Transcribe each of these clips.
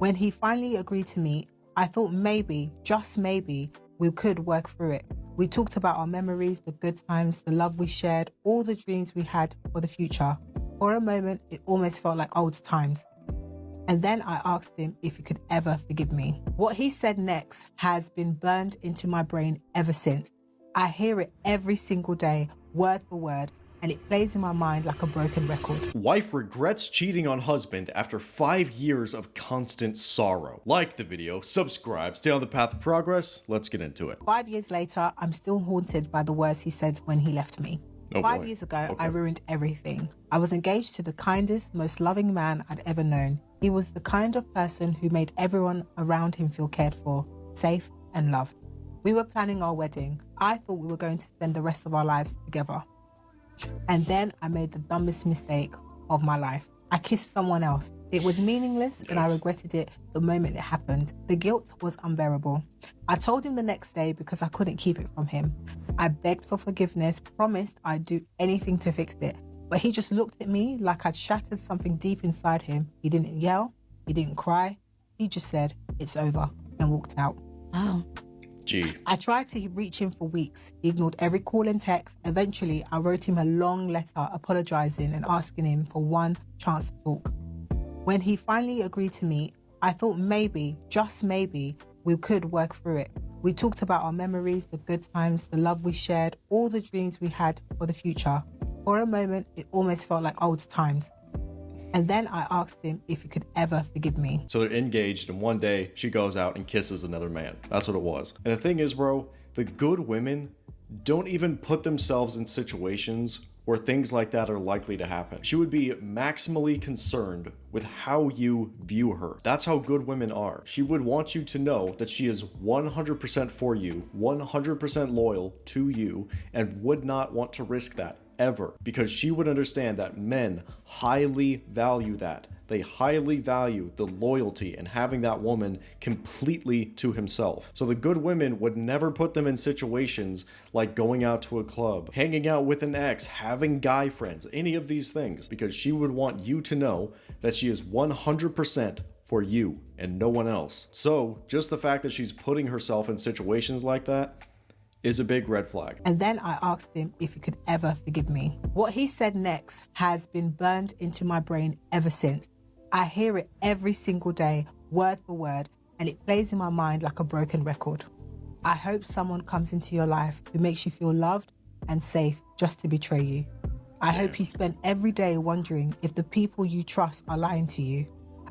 When he finally agreed to meet, I thought maybe, just maybe, we could work through it. We talked about our memories, the good times, the love we shared, all the dreams we had for the future. For a moment, it almost felt like old times. And then I asked him if he could ever forgive me. What he said next has been burned into my brain ever since. I hear it every single day, word for word, and it plays in my mind like a broken record. Wife regrets cheating on husband after 5 years of constant sorrow. Like the video, subscribe, stay on the path of progress. Let's get into it. 5 years later, I'm still haunted by the words he said when he left me. Oh, 5 boy. years ago, Okay. I ruined everything. I was engaged to the kindest, most loving man I'd ever known. He was the kind of person who made everyone around him feel cared for, safe and loved. We were planning our wedding. I thought we were going to spend the rest of our lives together. And then I made the dumbest mistake of my life. I kissed someone else. It was meaningless and I regretted it the moment it happened. The guilt was unbearable. I told him the next day because I couldn't keep it from him. I begged for forgiveness, promised I'd do anything to fix it. But he just looked at me like I'd shattered something deep inside him. He didn't yell, he didn't cry. He just said, "It's over," and walked out. Wow. Gee. I tried to reach him for weeks. He ignored every call and text. Eventually, I wrote him a long letter apologizing and asking him for one chance to talk. When he finally agreed to meet, I thought maybe, just maybe, we could work through it. We talked about our memories, the good times, the love we shared, all the dreams we had for the future. For a moment, it almost felt like old times. And then I asked him if he could ever forgive me. So they're engaged, and one day she goes out and kisses another man. That's what it was. And the thing is, bro, the good women don't even put themselves in situations where things like that are likely to happen. She would be maximally concerned with how you view her. That's how good women are. She would want you to know that she is 100% for you, 100% loyal to you, and would not want to risk that ever, because she would understand that men highly value that. They highly value the loyalty and having that woman completely to himself. So the good women would never put them in situations like going out to a club, hanging out with an ex, having guy friends, any of these things, because she would want you to know that she is 100% for you and no one else. So just the fact that she's putting herself in situations like that is a big red flag. And then I asked him if he could ever forgive me. What he said next has been burned into my brain ever since. I hear it every single day, word for word, and it plays in my mind like a broken record. I hope someone comes into your life who makes you feel loved and safe just to betray you. I hope you spend every day wondering if the people you trust are lying to you.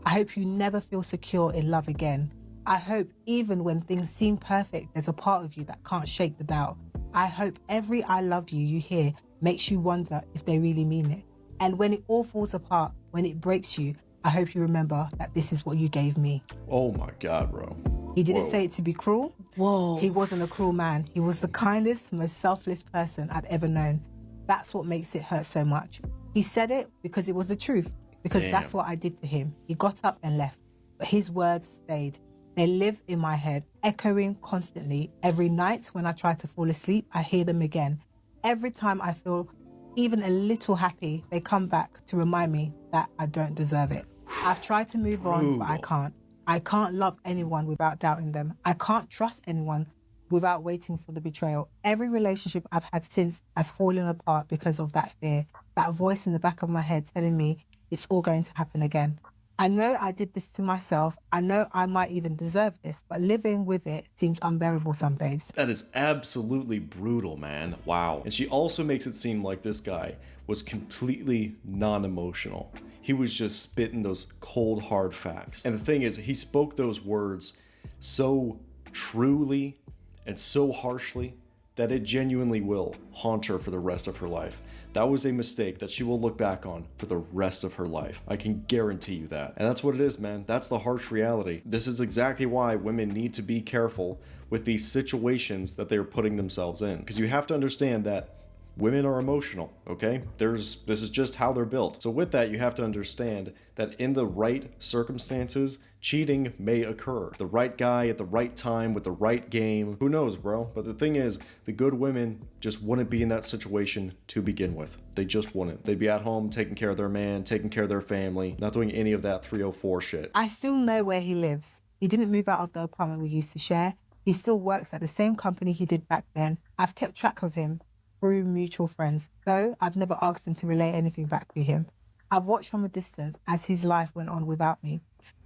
I hope you never feel secure in love again. I hope even when things seem perfect, there's a part of you that can't shake the doubt. I hope every "I love you" you hear makes you wonder if they really mean it. And when it all falls apart, when it breaks you, I hope you remember that this is what you gave me. Oh my God, bro. He didn't Whoa. say it to be cruel. Whoa. He wasn't a cruel man. He was the kindest, most selfless person I'd ever known. That's what makes it hurt so much. He said it because it was the truth, because that's what I did to him. He got up and left, but his words stayed. They live in my head, echoing constantly. Every night when I try to fall asleep, I hear them again. Every time I feel even a little happy, they come back to remind me that I don't deserve it. I've tried to move on, but I can't. I can't love anyone without doubting them. I can't trust anyone without waiting for the betrayal. Every relationship I've had since has fallen apart because of that fear, that voice in the back of my head telling me it's all going to happen again. I know I did this to myself. I know I might even deserve this, but living with it seems unbearable some days. That is absolutely brutal, man. Wow. And she also makes it seem like this guy was completely non-emotional. He was just spitting those cold, hard facts. And the thing is, he spoke those words so truly and so harshly that it genuinely will haunt her for the rest of her life. That was a mistake that she will look back on for the rest of her life. I can guarantee you that. And that's what it is, man. That's the harsh reality. This is exactly why women need to be careful with these situations that they're putting themselves in. Because you have to understand that Women are emotional, okay? This is just how they're built. So with that, you have to understand that in the right circumstances, cheating may occur. The right guy at the right time with the right game. Who knows, bro? But the thing is, the good women just wouldn't be in that situation to begin with. They just wouldn't. They'd be at home taking care of their man, taking care of their family, not doing any of that 304 shit. I still know where he lives. He didn't move out of the apartment we used to share. He still works at the same company he did back then. I've kept track of him through mutual friends, though I've never asked him to relay anything back to him. I've watched from a distance as his life went on without me.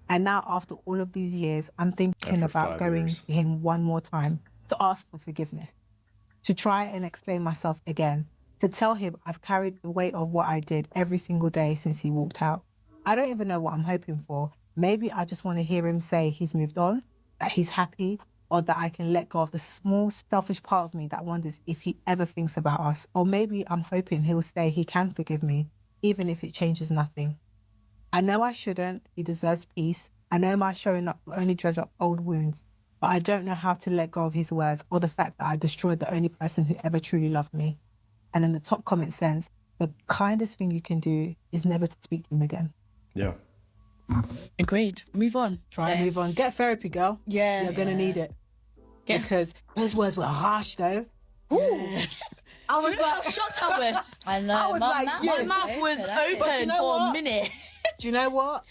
And now, after all of these years, I'm thinking about going to him one more time to ask for forgiveness, to try and explain myself again, to tell him I've carried the weight of what I did every single day since he walked out. I don't even know what I'm hoping for. Maybe I just want to hear him say he's moved on, that he's happy, or that I can let go of the small, selfish part of me that wonders if he ever thinks about us. Or maybe I'm hoping he'll say he can forgive me, even if it changes nothing. I know I shouldn't. He deserves peace. I know my showing up will only dredge up old wounds, but I don't know how to let go of his words or the fact that I destroyed the only person who ever truly loved me. And in the top comment says, the kindest thing you can do is never to speak to him again. Yeah. Agreed. Move on. Try and move on. Get therapy, girl. Yeah. You're going to need it. Yeah. Because those words were harsh, though. Ooh. Yeah. I was Do you know like, how shocked I was? I know. I was like, my yes. mouth was But open you know for what? a minute. do you know what?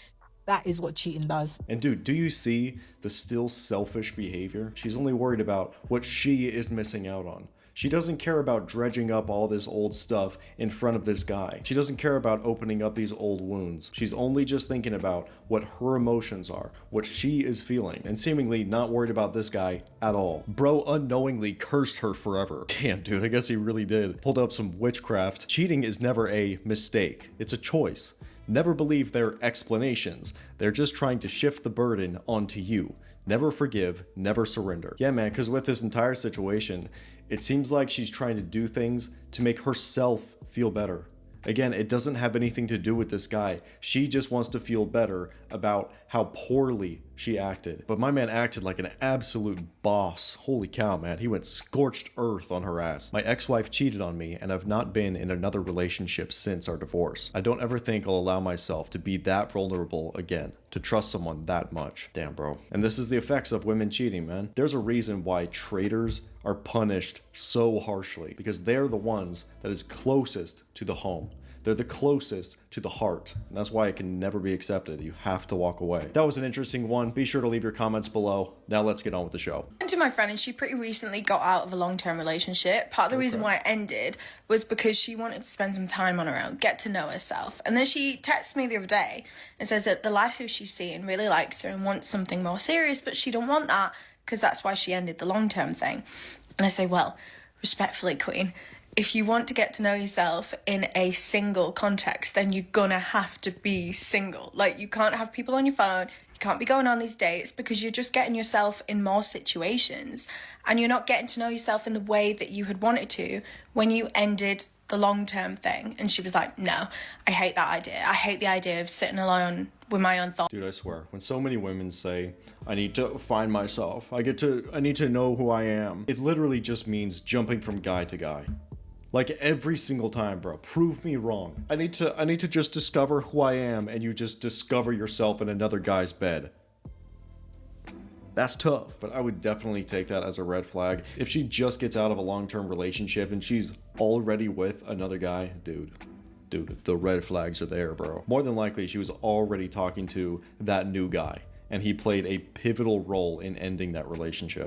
That is what cheating does. And dude, do you see the still selfish behavior? She's only worried about what she is missing out on. She doesn't care about dredging up all this old stuff in front of this guy. She doesn't care about opening up these old wounds. She's only just thinking about what her emotions are, what she is feeling, and seemingly not worried about this guy at all. Bro unknowingly cursed her forever. Damn, dude, I guess he really did. Pulled up some witchcraft. Cheating is never a mistake. It's a choice. Never believe their explanations. They're just trying to shift the burden onto you. Never forgive, never surrender. Yeah, man, because with this entire situation, it seems like she's trying to do things to make herself feel better. Again, it doesn't have anything to do with this guy. She just wants to feel better about how poorly she acted. But my man acted like an absolute boss. Holy cow, man. He went scorched earth on her ass. My ex-wife cheated on me, and I've not been in another relationship since our divorce. I don't ever think I'll allow myself to be that vulnerable again, to trust someone that much. Damn, bro. And this is the effects of women cheating, man. There's a reason why traitors are punished so harshly, because they're the ones that is closest to the home. They're the closest to the heart. And that's why it can never be accepted. You have to walk away. That was an interesting one. Be sure to leave your comments below. Now let's get on with the show. And to my friend, and she pretty recently got out of a long-term relationship. Part of the reason why it ended was because she wanted to spend some time on her own, get to know herself. And then she texted me the other day and says that the lad who she's seeing really likes her and wants something more serious, but she don't want that because that's why she ended the long-term thing. And I say, well, respectfully, Queen, if you want to get to know yourself in a single context, then you're gonna have to be single. Like, you can't have people on your phone, you can't be going on these dates, because you're just getting yourself in more situations and you're not getting to know yourself in the way that you had wanted to when you ended the long-term thing. And she was like, no, I hate that idea. I hate the idea of sitting alone with my own thoughts. Dude, I swear, when so many women say, I need to find myself, I need to know who I am, it literally just means jumping from guy to guy. Like every single time, bro. Prove me wrong. I need to just discover who I am, and you just discover yourself in another guy's bed. That's tough, but I would definitely take that as a red flag. If she just gets out of a long-term relationship and she's already with another guy, dude, the red flags are there, bro. More than likely, she was already talking to that new guy, and he played a pivotal role in ending that relationship.